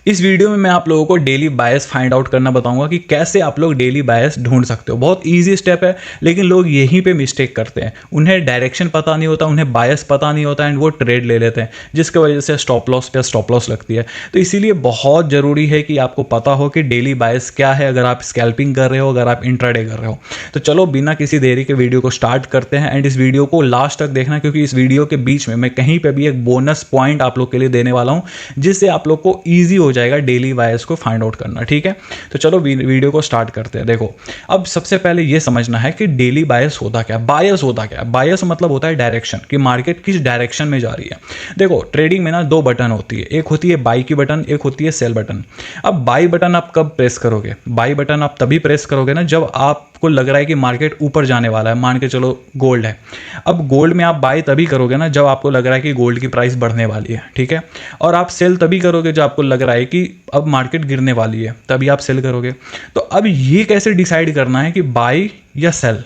इस वीडियो में मैं आप लोगों को डेली बायस फाइंड आउट करना बताऊंगा कि कैसे आप लोग डेली बायस ढूंढ सकते हो। बहुत इजी स्टेप है, लेकिन लोग यहीं पे मिस्टेक करते हैं। उन्हें डायरेक्शन पता नहीं होता, उन्हें बायस पता नहीं होता एंड वो ट्रेड ले लेते हैं, जिसकी वजह से स्टॉप लॉस पे स्टॉप लॉस लगती है। तो इसीलिए बहुत ज़रूरी है कि आपको पता हो कि डेली बायस क्या है, अगर आप स्कैल्पिंग कर रहे हो, अगर आप इंट्राडे कर रहे हो। तो चलो बिना किसी देरी के वीडियो को स्टार्ट करते हैं एंड इस वीडियो को लास्ट तक देखना, क्योंकि इस वीडियो के बीच में मैं कहीं पर भी एक बोनस पॉइंट आप लोग के लिए देने वाला हूँ, जिससे आप लोग को ईजी हो जाएगा डेली बायस को फाइंड आउट करना। ठीक है, तो चलो वीडियो को स्टार्ट करते हैं। देखो, अब सबसे पहले ये समझना है कि डेली बायस होता क्या है, बायस होता क्या है। बायस मतलब होता है डायरेक्शन, कि मार्केट किस डायरेक्शन में जा रही है। देखो, ट्रेडिंग में ना दो बटन होती है, एक होती है बाई की बटन, एक होती है सेल बटन। अब बाई बटन आप कब प्रेस करोगे? बाई बटन आप तभी प्रेस करोगे ना जब आपको लग रहा है कि मार्केट ऊपर जाने वाला है। मान के चलो गोल्ड है, अब गोल्ड में आप बाई तभी करोगे ना जब आपको लग रहा है कि गोल्ड की प्राइस बढ़ने वाली है। ठीक है, और आप सेल तभी करोगे जब आपको लग रहा है कि अब मार्केट गिरने वाली है, तभी आप सेल करोगे। तो अब ये कैसे डिसाइड करना है कि बाई या सेल,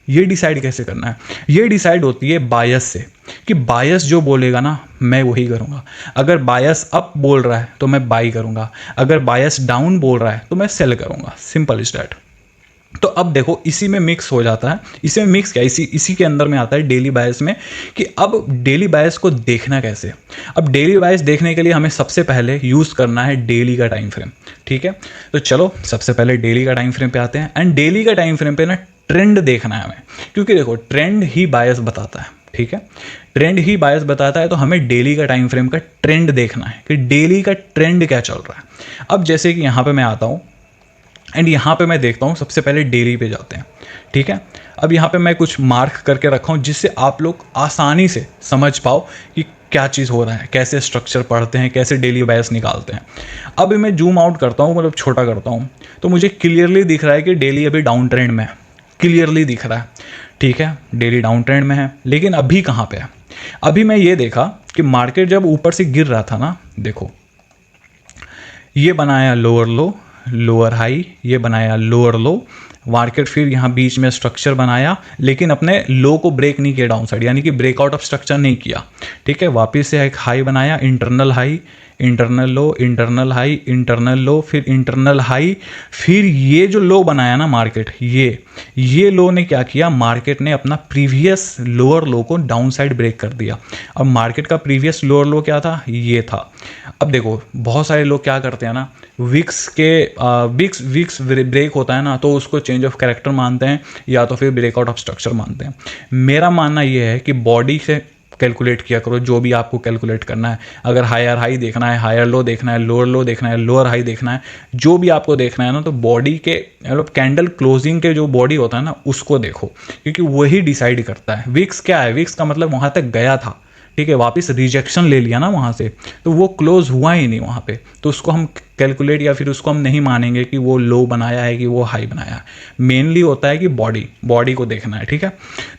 ये डिसाइड कैसे करना है? ये डिसाइड होती है बायस से, कि बायस जो बोलेगा ना मैं वही करूंगा। अगर बायस अप बोल रहा है तो मैं बाई करूंगा, अगर बायस डाउन बोल रहा है तो मैं सेल करूंगा। Simple is that. तो अब देखो, इसी में मिक्स हो जाता है। इसी में मिक्स क्या, इसी के अंदर में आता है डेली बायस में, कि अब डेली बायस को देखना कैसे। अब डेली बायस देखने के लिए हमें सबसे पहले यूज़ करना है डेली का टाइम फ्रेम। ठीक है, तो चलो सबसे पहले डेली का टाइम फ्रेम पे आते हैं। एंड डेली का टाइम फ्रेम पे ना ट्रेंड देखना है हमें, क्योंकि देखो ट्रेंड ही बायस बताता है। ठीक है, ट्रेंड ही बायस बताता है, तो हमें डेली का टाइम फ्रेम का ट्रेंड देखना है कि डेली का ट्रेंड क्या चल रहा है। अब जैसे कि यहाँ पे मैं आता हूँ एंड यहाँ पे मैं देखता हूँ, सबसे पहले डेली पे जाते हैं। ठीक है, अब यहाँ पे मैं कुछ मार्क करके रखा हूँ, जिससे आप लोग आसानी से समझ पाओ कि क्या चीज़ हो रहा है, कैसे स्ट्रक्चर पढ़ते हैं, कैसे डेली बायस निकालते हैं। अब मैं जूम आउट करता हूँ, मतलब छोटा करता हूँ, तो मुझे क्लियरली दिख रहा है कि डेली अभी डाउन ट्रेंड में है। क्लियरली दिख रहा है। ठीक है, डेली डाउन ट्रेंड में है, लेकिन अभी कहाँ पे है? अभी मैं ये देखा कि मार्केट जब ऊपर से गिर रहा था ना, देखो ये बनाया लोअर लो, लोअर हाई, ये बनाया लोअर लो, मार्केट फिर यहाँ बीच में स्ट्रक्चर बनाया, लेकिन अपने लो को ब्रेक नहीं किया डाउन साइड, यानी कि ब्रेकआउट ऑफ स्ट्रक्चर नहीं किया। ठीक है, वापस से एक हाई बनाया, इंटरनल हाई, इंटरनल लो, इंटरनल हाई, इंटरनल लो, फिर इंटरनल हाई, फिर ये जो लो बनाया ना मार्केट, ये लो ने क्या किया, मार्केट ने अपना प्रीवियस लोअर लो को डाउन साइड ब्रेक कर दिया। अब मार्केट का प्रीवियस लोअर लो क्या था? ये था। अब देखो, बहुत सारे लोग क्या करते हैं ना, विक्स ब्रेक होता है ना, तो उसको चेंज ऑफ कैरेक्टर मानते हैं, या तो फिर ब्रेकआउट ऑफ स्ट्रक्चर मानते हैं। मेरा मानना ये है कि बॉडी से कैलकुलेट किया करो, जो भी आपको कैलकुलेट करना है। अगर हायर हाई देखना है, हायर लो देखना है, लोअर लो देखना है, लोअर हाई देखना है, जो भी आपको देखना है ना, तो बॉडी के मतलब कैंडल क्लोजिंग के जो बॉडी होता है ना, उसको देखो, क्योंकि वही डिसाइड करता है। विक्स क्या है? विक्स का मतलब वहाँ तक गया था, ठीक है, वापस रिजेक्शन ले लिया ना वहाँ से, तो वो क्लोज हुआ ही नहीं वहाँ पे, तो उसको हम कैलकुलेट या फिर उसको हम नहीं मानेंगे कि वो लो बनाया है कि वो हाई बनाया है। मेनली होता है कि बॉडी को देखना है। ठीक है,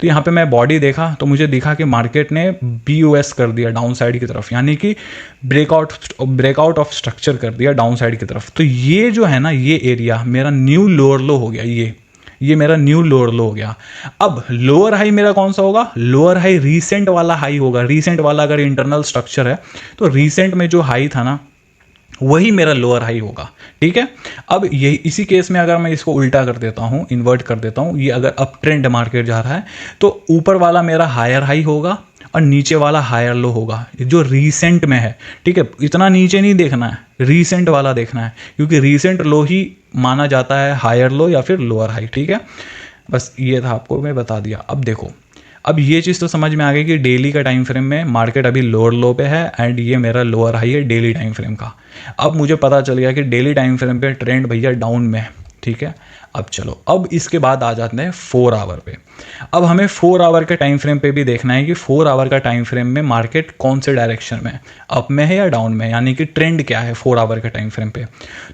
तो यहाँ पे मैं बॉडी देखा तो मुझे दिखा कि मार्केट ने BOS कर दिया डाउन साइड की तरफ, यानी कि ब्रेकआउट ऑफ स्ट्रक्चर कर दिया डाउन साइड की तरफ। तो ये जो है ना, ये एरिया मेरा न्यू लोअर लो हो गया, ये मेरा न्यू लोअर लो हो गया। अब लोअर हाई मेरा कौन सा होगा? लोअर हाई रीसेंट वाला हाई होगा। रीसेंट वाला अगर इंटरनल स्ट्रक्चर है, तो रीसेंट में जो हाई था ना, वही मेरा लोअर हाई होगा। ठीक है, अब यही इसी केस में अगर मैं इसको उल्टा कर देता हूँ, इन्वर्ट कर देता हूँ, ये अगर अप ट्रेंड मार्केट जा रहा है, तो ऊपर वाला मेरा हायर हाई होगा और नीचे वाला हायर लो होगा, जो रीसेंट में है। ठीक है, इतना नीचे नहीं देखना है, रीसेंट वाला देखना है, क्योंकि रीसेंट लो ही माना जाता है हायर लो या फिर लोअर हाई। ठीक है, बस ये था, आपको मैं बता दिया। अब देखो, अब ये चीज़ तो समझ में आ गई कि डेली का टाइम फ्रेम में मार्केट अभी लोअर लो पे है एंड ये मेरा लोअर हाई है डेली टाइम फ्रेम का। अब मुझे पता चल गया कि डेली टाइम फ्रेम पे ट्रेंड भैया डाउन में है। ठीक है, अब चलो, अब इसके बाद आ जाते हैं 4 आवर पे। अब हमें 4 आवर के टाइम फ्रेम पे भी देखना है कि 4 आवर का टाइम फ्रेम में मार्केट कौन से डायरेक्शन में है, अप में है या डाउन में, यानी कि ट्रेंड क्या है 4 आवर के टाइम फ्रेम पे।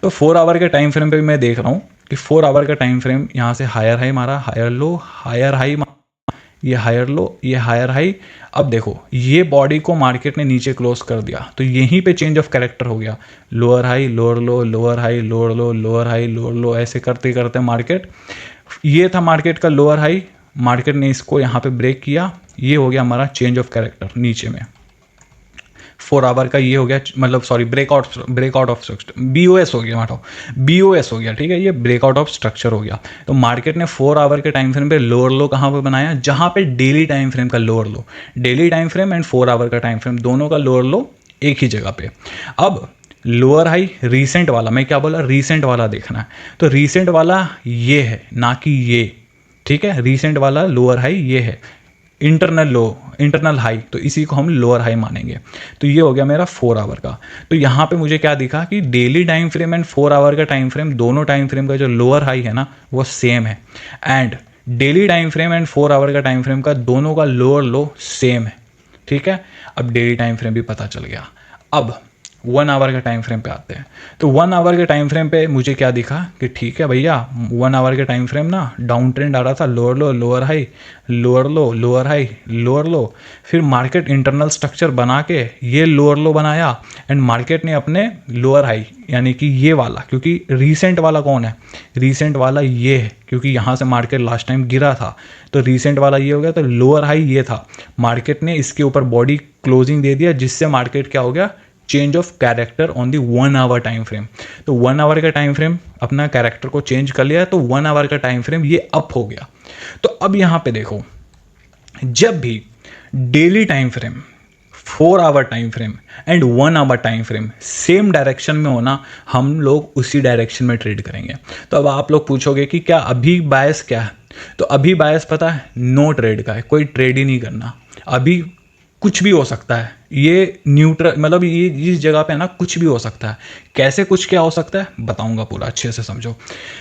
तो 4 आवर के टाइम फ्रेम पे मैं देख रहा हूँ कि 4 आवर का टाइम फ्रेम यहाँ से हायर हाई मारा, हायर लो, हायर हाई, ये हायर लो, ये हायर हाई। अब देखो, ये बॉडी को मार्केट ने नीचे क्लोज कर दिया, तो यहीं पे चेंज ऑफ कैरेक्टर हो गया। Lower high, lower low, lower high, lower low, lower high, lower लो, ऐसे करते करते मार्केट, ये था मार्केट का लोअर हाई, मार्केट ने इसको यहाँ पे ब्रेक किया, ये हो गया हमारा चेंज ऑफ कैरेक्टर नीचे में। 4 आवर का ये हो गया, मतलब sorry breakout of structure, BOS हो गया, हटाओ, BOS हो गया, ठीक है, ये ब्रेकआउट ऑफ स्ट्रक्चर हो गया। तो मार्केट ने 4 आवर के टाइम फ्रेम पे लोअर लो कहाँ पर बनाया, जहाँ पे डेली टाइम फ्रेम का lower low, daily time frame and 4 hour का टाइम फ्रेम दोनों का लोअर लो एक ही जगह पे। अब लोअर हाई रीसेंट वाला, मैं क्या बोला, रीसेंट वाला देखना है, तो रीसेंट वाला ये है, ना कि ये, ठीक है, रीसेंट वाला लोअर हाई ये है, इंटरनल लो, इंटरनल हाई, तो इसी को हम लोअर हाई मानेंगे। तो ये हो गया मेरा 4 आवर का। तो यहाँ पे मुझे क्या दिखा कि daily time frame and 4 hour का टाइम फ्रेम, दोनों टाइम फ्रेम का जो लोअर हाई है ना वो सेम है, and daily time frame and 4 hour का टाइम फ्रेम का दोनों का लोअर लो सेम है, ठीक है। अब डेली टाइम फ्रेम भी पता चल गया। अब 1 आवर के टाइम फ्रेम पे आते हैं। तो 1 आवर के टाइम फ्रेम पे मुझे क्या दिखा कि ठीक है भैया, 1 आवर के टाइम फ्रेम ना डाउन ट्रेंड आ रहा था, lower low lower high, lower low lower high, lower लो, फिर मार्केट इंटरनल स्ट्रक्चर बना के ये लोअर लो बनाया, एंड मार्केट ने अपने लोअर हाई यानी कि ये वाला, क्योंकि रीसेंट वाला कौन है, रीसेंट वाला ये है, क्योंकि यहाँ से मार्केट लास्ट टाइम गिरा था, तो रीसेंट वाला ये हो गया, तो लोअर हाई ये था, मार्केट ने इसके ऊपर बॉडी क्लोजिंग दे दिया, जिससे मार्केट क्या हो गया, change of character on the 1 hour time frame. तो 1 आवर का टाइम फ्रेम अपना कैरेक्टर को चेंज कर लिया, तो 1 आवर का टाइम फ्रेम ये अप हो गया। तो अब यहां पे देखो, जब भी daily time frame, 4 hour time frame and 1 hour time frame same direction में होना, हम लोग उसी डायरेक्शन में ट्रेड करेंगे। तो अब आप लोग पूछोगे कि क्या अभी बायस क्या है, तो अभी बायस पता है, नो ट्रेड का है, कोई ट्रेड ही नहीं करना। अभी कुछ भी हो सकता है, ये न्यूट्रल, मतलब ये इस जगह पे ना कुछ भी हो सकता है। कैसे कुछ क्या हो सकता है बताऊंगा, पूरा अच्छे से समझो।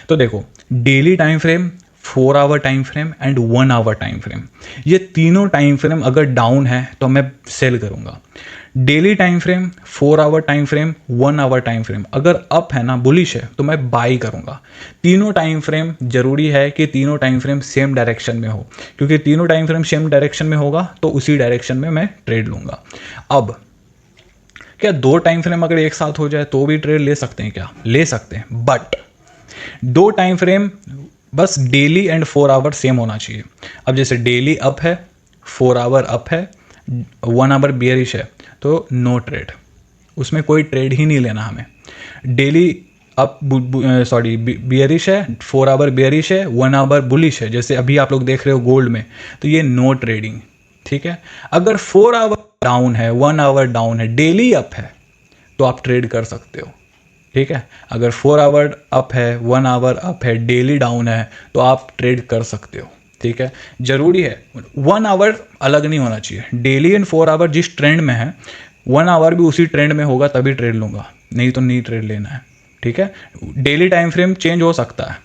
तो देखो, daily time frame, 4 hour time frame and 1 hour time frame, ये तीनों टाइम फ्रेम अगर डाउन है तो मैं सेल करूंगा। Daily time frame, 4 hour time frame, 1 hour time frame अगर अप है ना, बुलिश है, तो मैं बाई करूंगा। तीनों टाइम फ्रेम जरूरी है कि तीनों टाइम फ्रेम सेम डायरेक्शन में हो, क्योंकि तीनों टाइम फ्रेम सेम डायरेक्शन में होगा तो उसी डायरेक्शन में मैं ट्रेड लूंगा। अब क्या 2 टाइम फ्रेम अगर एक साथ हो जाए तो भी ट्रेड ले सकते हैं क्या, ले सकते हैं, बट 2 टाइम फ्रेम बस डेली एंड 4 आवर सेम होना चाहिए। अब जैसे डेली अप है, 4 आवर अप है, 1 आवर बियरिश है, तो नो ट्रेड, उसमें कोई ट्रेड ही नहीं लेना हमें। डेली अप सॉरी बियरिश है, 4 आवर बियरिश है, 1 आवर बुलिश है, जैसे अभी आप लोग देख रहे हो गोल्ड में, तो ये नो ट्रेडिंग, ठीक है। अगर 4 आवर डाउन है, 1 आवर डाउन है, डेली अप है, तो आप ट्रेड कर सकते हो, ठीक है। अगर 4 आवर अप है, 1 आवर अप है, डेली डाउन है, तो आप ट्रेड कर सकते हो, ठीक है। जरूरी है 1 आवर अलग नहीं होना चाहिए, डेली एंड 4 आवर जिस ट्रेंड में है, 1 आवर भी उसी ट्रेंड में होगा तभी ट्रेड लूंगा, नहीं तो नहीं ट्रेड लेना है, ठीक है। डेली टाइम फ्रेम चेंज हो सकता है,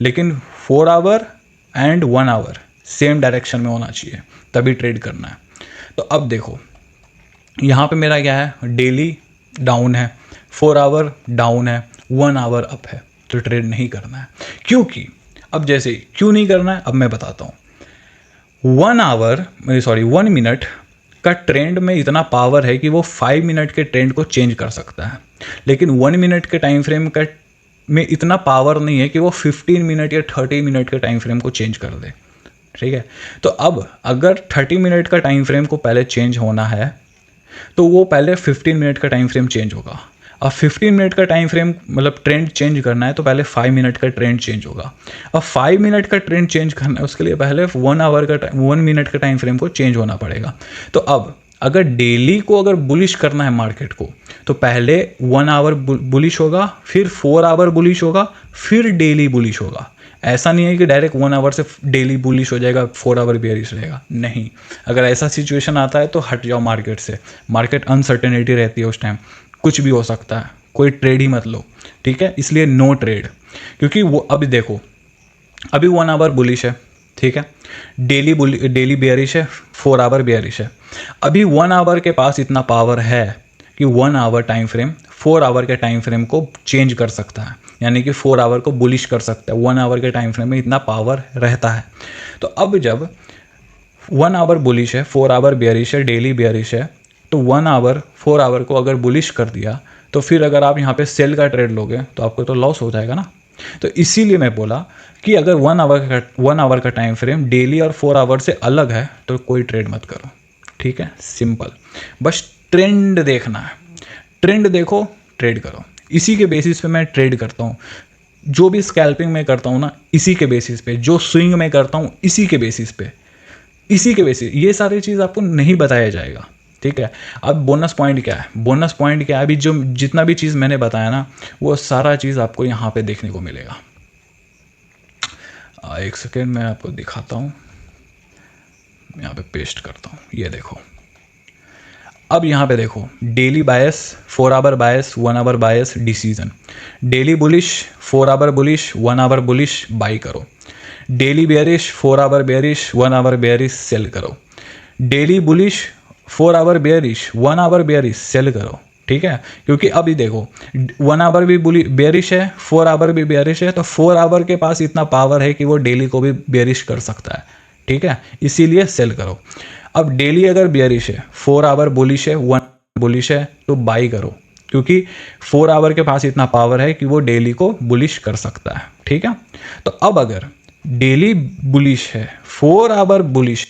लेकिन 4 hour and 1 hour same direction में होना चाहिए, तभी ट्रेड करना है। तो अब देखो, यहाँ पे मेरा क्या है, डेली डाउन है, 4 आवर डाउन है, 1 आवर अप है, तो ट्रेड नहीं करना है। क्योंकि अब जैसे क्यों नहीं करना है अब मैं बताता हूँ। 1 मिनट का ट्रेंड में इतना पावर है कि वो 5 मिनट के ट्रेंड को चेंज कर सकता है, लेकिन 1 मिनट के टाइम फ्रेम का में इतना पावर नहीं है कि वो 15 मिनट या 30 मिनट के टाइम फ्रेम को चेंज कर दे, ठीक है। तो अब अगर 30 मिनट का टाइम फ्रेम को पहले चेंज होना है, तो वो पहले 15 मिनट का टाइम फ्रेम चेंज होगा। अब 15 मिनट का टाइम फ्रेम मतलब ट्रेंड चेंज करना है, तो पहले 5 मिनट का ट्रेंड चेंज होगा। अब 5 मिनट का ट्रेंड चेंज करना है, उसके लिए पहले 1 मिनट का टाइम फ्रेम को चेंज होना पड़ेगा। तो अब अगर डेली को अगर बुलिश करना है मार्केट को, तो पहले 1 आवर बुलिश होगा, फिर 4 आवर बुलिश होगा, फिर डेली बुलिश होगा। ऐसा नहीं है कि डायरेक्ट 1 आवर से डेली बुलिश हो जाएगा, 4 आवर बेयरिश रहेगा, नहीं। अगर ऐसा सिचुएशन आता है तो हट जाओ मार्केट से, मार्केट अनसर्टेनिटी रहती है उस टाइम, कुछ भी हो सकता है, कोई ट्रेड ही मत लो, ठीक है। इसलिए नो ट्रेड, क्योंकि वो अभी देखो, अभी 1 आवर बुलिश है, ठीक है, डेली बेयरिश है, 4 आवर बेयरिश है। अभी 1 आवर के पास इतना पावर है कि 1 आवर टाइम फ्रेम 4 आवर के टाइम फ्रेम को चेंज कर सकता है, यानी कि 4 आवर को बुलिश कर सकता है। 1 आवर के टाइम फ्रेम में इतना पावर रहता है। तो अब जब 1 आवर बुलिश है, 4 आवर बेयरिश है, डेली बेयरिश है, तो 1 आवर 4 आवर को अगर बुलिश कर दिया, तो फिर अगर आप यहाँ पे सेल का ट्रेड लोगे तो आपको तो लॉस हो जाएगा ना। तो इसीलिए मैं बोला कि अगर 1 आवर का टाइम फ्रेम डेली और 4 आवर से अलग है तो कोई ट्रेड मत करो, ठीक है, सिंपल। बस ट्रेंड देखना है, ट्रेंड देखो, ट्रेड करो। इसी के बेसिस पे मैं ट्रेड करता हूँ, जो भी स्कैल्पिंग में करता हूँ ना, इसी के बेसिस पे, जो स्विंग में करता हूँ इसी के बेसिस पे, इसी के बेसिस, ये सारी चीज़ आपको नहीं बताया जाएगा, ठीक है। अब बोनस पॉइंट क्या है, बोनस पॉइंट क्या है, अभी जो जितना भी चीज़ मैंने बताया ना, वो सारा चीज़ आपको यहाँ पे देखने को मिलेगा। एक सेकेंड मैं आपको दिखाता हूँ, यहाँ पे पेस्ट करता हूँ, ये देखो। अब यहाँ पे देखो, daily bias, 4 hour bias, 1 hour bias, decision. Daily bullish, 4 hour bullish, 1 hour bullish, buy करो। Daily bearish, 4 hour bearish, 1 hour bearish, sell करो। Daily bullish, 4 hour bearish, 1 hour bearish, sell करो, ठीक है। क्योंकि अभी देखो 1 आवर भी बेयरिश है, 4 आवर भी बेयरिश है, तो 4 आवर के पास इतना पावर है कि वो डेली को भी बेयरिश कर सकता है, ठीक है, इसीलिए सेल करो। अब डेली अगर बेयरिश है, 4 आवर बुलिश है, 1 बुलिश है, तो बाई करो, क्योंकि 4 आवर के पास इतना पावर है कि वो डेली को बुलिश कर सकता है, ठीक है। तो अब अगर डेली बुलिश है, 4 आवर बुलिश,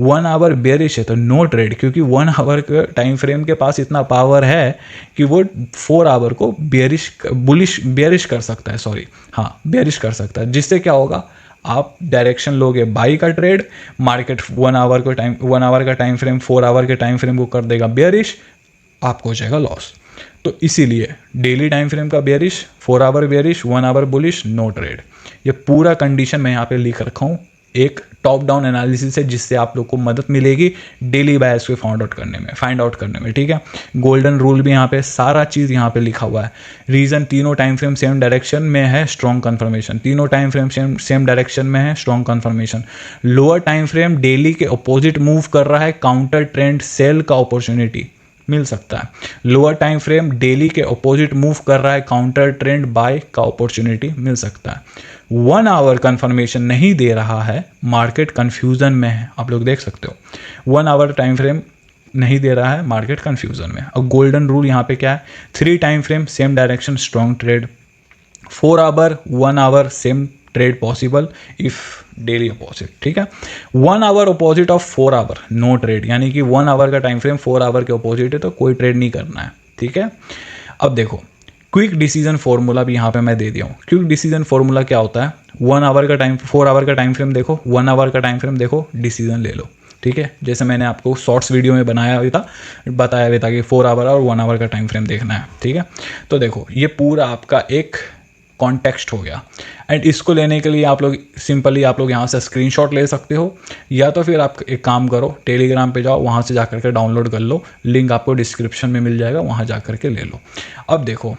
1 आवर बेयरिश है, तो नो ट्रेड, क्योंकि 1 आवर के टाइम फ्रेम के पास इतना पावर है कि वो 4 आवर को बेयरिश कर सकता है, सॉरी हाँ, बेयरिश कर सकता है, जिससे क्या होगा, आप डायरेक्शन लोगे बाई का ट्रेड, मार्केट 1 आवर का टाइम फ्रेम 4 आवर के टाइम फ्रेम को कर देगा बेयरिश, आपको हो जाएगा लॉस। तो इसीलिए डेली टाइम फ्रेम का bearish, 4 hour bearish, 1 hour bullish, no trade. ये पूरा कंडीशन मैं यहाँ पे लिख रखा हूँ, एक टॉप डाउन एनालिसिस है, जिससे आप लोग को मदद मिलेगी डेली बायस को फाइंड आउट करने में, ठीक है। गोल्डन रूल भी यहाँ पे, सारा चीज़ यहाँ पे लिखा हुआ है। रीज़न, तीनों टाइम फ्रेम सेम डायरेक्शन में है, स्ट्रॉन्ग कन्फर्मेशन। तीनों टाइम फ्रेम सेम डायरेक्शन में है, strong confirmation. Lower time frame daily के अपोजिट मूव कर रहा है, काउंटर ट्रेंड सेल का अपॉर्चुनिटी मिल सकता है। लोअर टाइम फ्रेम डेली के अपोजिट मूव कर रहा है, काउंटर ट्रेंड बाय का अपॉर्चुनिटी मिल सकता है। 1 आवर कंफर्मेशन नहीं दे रहा है, मार्केट कंफ्यूजन में है, आप लोग देख सकते हो। 1 आवर टाइम फ्रेम नहीं दे रहा है, मार्केट कंफ्यूजन में। और गोल्डन रूल यहाँ पे क्या है, 3 time frame same direction, strong trade. 4 hour 1 hour same trade possible if daily opposite, ठीक है। 1 hour opposite of 4 hour, no trade, यानी कि 1 आवर का टाइम फ्रेम 4 आवर के अपोजिट है, तो कोई ट्रेड नहीं करना है, ठीक है। अब देखो, क्विक डिसीजन फॉर्मूला भी यहाँ पे मैं दे दिया हूँ। क्विक डिसीजन फॉर्मूला क्या होता है, 1 आवर का टाइम, 4 आवर का टाइम फ्रेम देखो, 1 आवर का टाइम फ्रेम देखो, डिसीजन ले लो, ठीक है। जैसे मैंने आपको शॉर्ट्स वीडियो में बताया हुआ था कि 4 आवर और 1 आवर का टाइम फ्रेम देखना है, ठीक है। तो देखो, ये पूरा आपका एक कॉन्टेक्स्ट हो गया। एंड इसको लेने के लिए आप लोग यहाँ से स्क्रीनशॉट ले सकते हो, या तो फिर आप एक काम करो, टेलीग्राम पे जाओ, वहाँ से जा करके डाउनलोड कर लो, लिंक आपको डिस्क्रिप्शन में मिल जाएगा, वहाँ जा करके ले लो। अब देखो,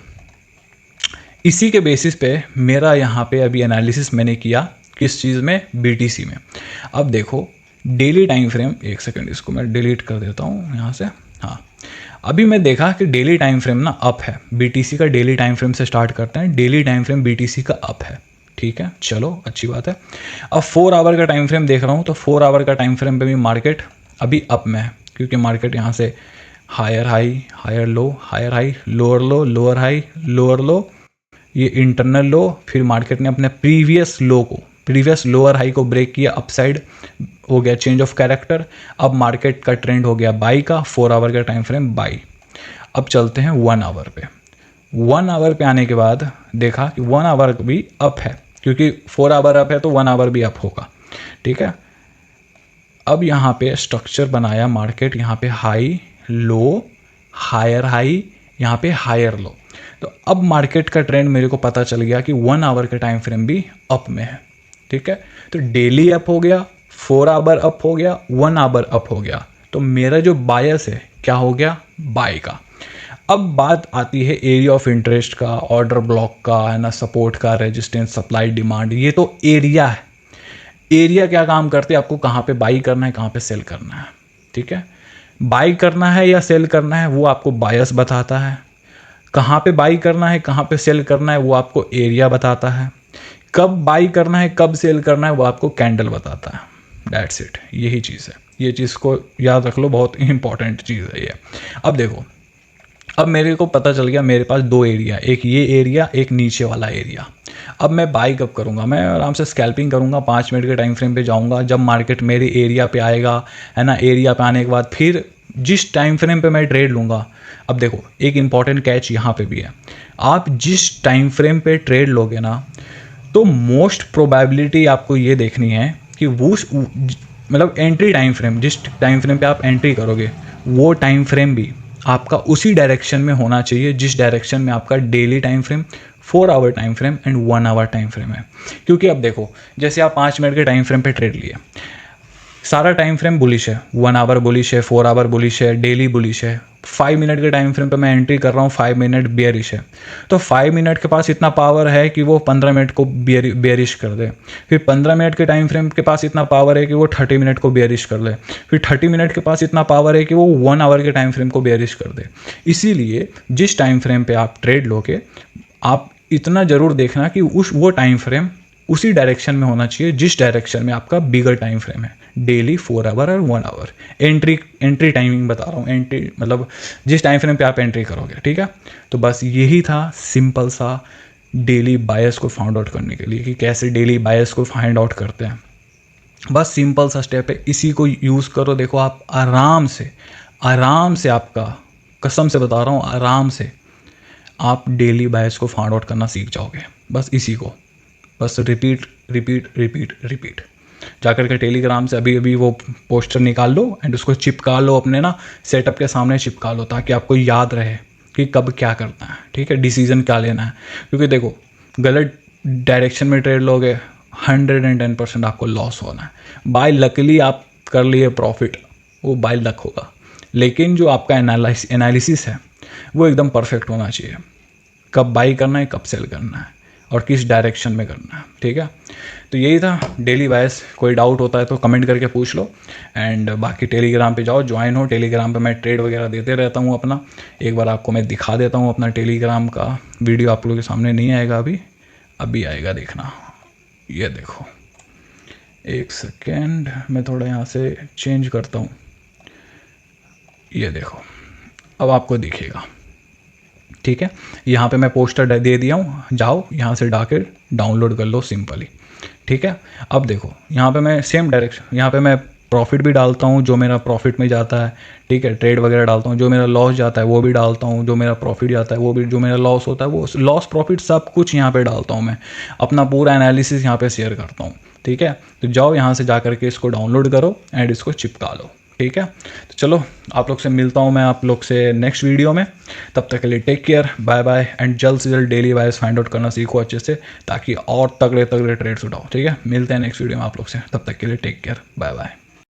इसी के बेसिस पे मेरा यहाँ पे अभी एनालिसिस मैंने किया, किस चीज़ में, BTC में। अब देखो डेली टाइम फ्रेम, एक सेकेंड इसको मैं डिलीट कर देता हूँ यहाँ से, हाँ। अभी मैं देखा कि डेली टाइम फ्रेम ना अप है, BTC का डेली टाइम फ्रेम से स्टार्ट करते हैं। डेली टाइम फ्रेम BTC का अप है, ठीक है, चलो अच्छी बात है। अब 4 आवर का टाइम फ्रेम देख रहा हूँ, तो 4 आवर का टाइम फ्रेम पे भी मार्केट अभी अप में है, क्योंकि मार्केट यहाँ से higher high, higher low, higher high, lower low, lower high, lower low, ये इंटरनल लो, फिर मार्केट ने अपने प्रीवियस लोअर हाई को ब्रेक किया, अपसाइड हो गया, चेंज ऑफ कैरेक्टर। अब मार्केट का ट्रेंड हो गया बाई का, 4 आवर का टाइम फ्रेम बाई। अब चलते हैं 1 आवर पे। 1 आवर पे आने के बाद देखा कि 1 आवर भी अप है, क्योंकि 4 आवर अप है तो 1 आवर भी अप होगा, ठीक है। अब यहाँ पे स्ट्रक्चर बनाया मार्केट, यहाँ पे हाई लो, हायर हाई, यहाँ पे हायर लो। तो अब मार्केट का ट्रेंड मेरे को पता चल गया कि 1 आवर का टाइम फ्रेम भी अप में है, ठीक है। तो डेली अप हो गया, 4 आवर अप हो गया, 1 आवर अप हो गया, तो मेरा जो बायस है क्या हो गया, बाय का। अब बात आती है एरिया ऑफ इंटरेस्ट का, ऑर्डर ब्लॉक का, है ना, सपोर्ट का, रेजिस्टेंस, सप्लाई, डिमांड, ये तो एरिया है। एरिया क्या काम करते हैं, आपको कहाँ पे बाई करना है, कहाँ पे सेल करना है, ठीक है। बाई करना है या सेल करना है वो आपको बायस बताता है, कहाँ पे बाई करना है, कहाँ पे सेल करना है वो आपको एरिया बताता है, कब बाई करना है, कब सेल करना है वो आपको कैंडल बताता है। दैट्स इट, यही चीज़ है, ये चीज़ को याद रख लो, बहुत इंपॉर्टेंट चीज़ है ये। अब देखो, अब मेरे को पता चल गया मेरे पास 2 एरिया, एक ये एरिया, एक नीचे वाला एरिया। अब मैं बाई कब करूँगा, मैं आराम से स्कैल्पिंग करूँगा, 5 मिनट के टाइम फ्रेम पे जाऊँगा, जब मार्केट मेरे एरिया पे आएगा, है ना, एरिया पे आने के बाद फिर जिस टाइम फ्रेम पे मैं ट्रेड लूँगा, अब देखो एक इंपॉर्टेंट कैच यहाँ पे भी है, आप जिस टाइम फ्रेम पे ट्रेड लोगे ना, तो मोस्ट प्रोबेबिलिटी आपको ये देखनी है कि वो मतलब एंट्री टाइम फ्रेम, जिस टाइम फ्रेम पे आप एंट्री करोगे वो टाइम फ्रेम भी आपका उसी डायरेक्शन में होना चाहिए जिस डायरेक्शन में आपका daily time frame, 4 hour time frame and 1 hour time frame है। क्योंकि अब देखो, जैसे आप 5 मिनट के टाइम फ्रेम पे ट्रेड लिए, सारा टाइम फ्रेम बुलिश है, 1 आवर बुलिश है, 4 आवर बुलिश है, डेली बुलिश है। 5 मिनट के टाइम फ्रेम पे मैं एंट्री कर रहा हूँ, 5 मिनट बेयरिश है, तो 5 मिनट के पास इतना पावर है कि वो 15 मिनट को बेयरिश कर दे। फिर 15 मिनट के टाइम फ्रेम के पास इतना पावर है कि वो 30 मिनट को बेयरिश कर ले। फिर 30 मिनट के पास इतना पावर है कि वो 1 आवर के टाइम फ्रेम को बेयरिश कर दे। इसीलिए जिस टाइम फ्रेम पे आप ट्रेड लोगे, आप इतना ज़रूर देखना कि वो टाइम फ्रेम उसी डायरेक्शन में होना चाहिए जिस डायरेक्शन में आपका बिगर टाइम फ्रेम है, डेली 4 आवर और 1 आवर। एंट्री टाइमिंग बता रहा हूँ, एंट्री मतलब जिस टाइम फ्रेम पे आप एंट्री करोगे, ठीक है। तो बस यही था सिंपल सा डेली बायस को फाइंड आउट करने के लिए कि कैसे डेली बायस को फाइंड आउट करते हैं। बस सिंपल सा स्टेप है, इसी को यूज़ करो, देखो आप आराम से आपका, कसम से बता रहा हूँ, आराम से आप डेली बायस को फाइंड आउट करना सीख जाओगे। बस इसी को बस रिपीट जाकर के टेलीग्राम से अभी वो पोस्टर निकाल लो एंड उसको चिपका लो अपने ना सेटअप के सामने चिपका लो, ताकि आपको याद रहे कि कब क्या करना है, ठीक है, डिसीजन क्या लेना है। क्योंकि देखो गलत डायरेक्शन में ट्रेड लोगे 110% आपको लॉस होना है। बाय लकली आप कर लिए प्रॉफिट, वो बाय लक होगा, लेकिन जो आपका एनालिसिस है वो एकदम परफेक्ट होना चाहिए। कब बाई करना है, कब सेल करना है और किस डायरेक्शन में करना है, ठीक है। तो यही था डेली बायस। कोई डाउट होता है तो कमेंट करके पूछ लो एंड बाकी टेलीग्राम पे जाओ, ज्वाइन हो। टेलीग्राम पे मैं ट्रेड वगैरह देते रहता हूँ अपना। एक बार आपको मैं दिखा देता हूँ अपना टेलीग्राम का वीडियो, आप लोगों के सामने नहीं आएगा अभी आएगा, देखना। ये देखो, एक सेकेंड, मैं थोड़ा यहाँ से चेंज करता हूँ। ये देखो, अब आपको दिखेगा, ठीक है। यहाँ पे मैं पोस्टर दे दिया हूँ, जाओ यहाँ से डाकर डाउनलोड कर लो सिंपली, ठीक है। अब देखो यहाँ पे मैं सेम डायरेक्शन, यहाँ पे मैं प्रॉफिट भी डालता हूँ, जो मेरा प्रॉफिट में जाता है, ठीक है, ट्रेड वगैरह डालता हूँ, जो मेरा लॉस जाता है वो भी डालता हूँ, जो मेरा प्रॉफिट जाता है वो भी, जो मेरा लॉस होता है वो लॉस प्रॉफिट सब कुछ यहाँ पे डालता हूँ। मैं अपना पूरा एनालिसिस यहाँ पे शेयर करता हूँ, ठीक है। तो जाओ यहाँ से जा करके इसको डाउनलोड करो एंड इसको चिपका लो, ठीक है। तो चलो आप लोग से मिलता हूँ मैं आप लोग से नेक्स्ट वीडियो में। तब तक के लिए take care, bye bye and जल्द से जल्द डेली बायस फाइंड आउट करना सीखो अच्छे से, ताकि और तगड़े ट्रेड्स उठाओ, ठीक है। मिलते हैं नेक्स्ट वीडियो में आप लोग से, तब तक के लिए टेक केयर, बाय बाय।